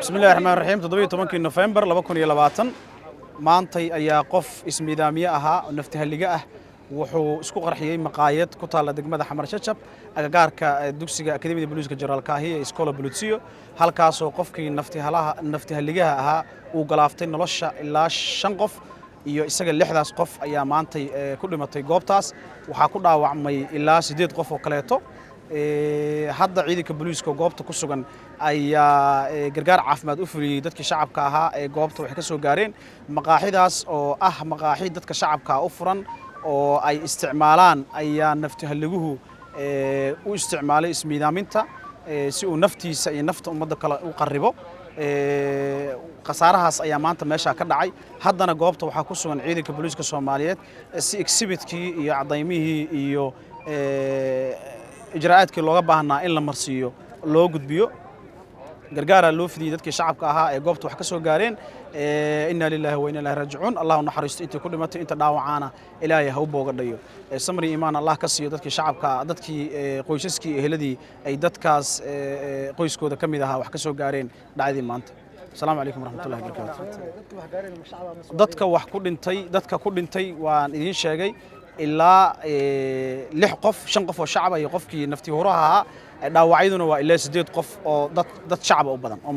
بسم الله الرحمن الرحيم تضبيط ممكن نوفمبر لما كون يلباتن maantay ayaa qof ismiidaamiye ahaa oo naftahaliga ah wuxuu isku qarxiyay maqaayad ku taala degmada Xamar Shacab agagaarka dugsiga Akademiyada Booliiska Jaraalkaahi ee Iskoola Bulutsiyo halkaas oo qofkii naftahaligaha ahaa uu galaaftay nolosha ilaa 5 qof iyo isaga 6daas qof ayaa maantay ku dhimatay goobtaas waxa ku dhaawacmay ilaa 8 qof oo kaleeto hadda ciidanka booliiska goobta ku sugan ayaa gargaar caafimaad u fuliyay dadka shacabka ahaa ee goobta wax ka soo gaareen maqaaxidaas oo ah maqaaxid dadka shacabka u furan oo ay isticmaalaan ayaa naftahaliguhu u isticmaalay ismiidaaminta si uu naftiisa iyo nafta ummadda kale u qaribo qasaarahaas ayaa maanta meesha ka dhacay haddana goobta waxa ku sugan ciidanka booliiska Soomaaliyeed si exhibitkii iyo cadaymihii iyo ijraa'aadkii looga baahnaa in la marsiyo loo gudbiyo gargaara loo fidiyay dadkii shacabka ahaa ee goobta wax ka soo gaareen inna lillahi wa inna ilaihi raaji'uun Allahu naxariisto intii ku dhimatay inta dhaawacaana Ilaahay ha u boogadhayo samri iimaan Allah ka siiyo dadkii shacabka dadkii qoysaskii eheladii ay dadkaas qoyskooda kamid ahaa wax ka soo gaareen dhacdii maanta السلام عليكم ورحمة الله وبركاته dadka ku dhintay waan idin sheegay ilaa 6 qof 5 qof oo shacab ay qofkii naftii huraha dhaawacyaduna waa ilaa 8 qof oo dad shacab u badan oo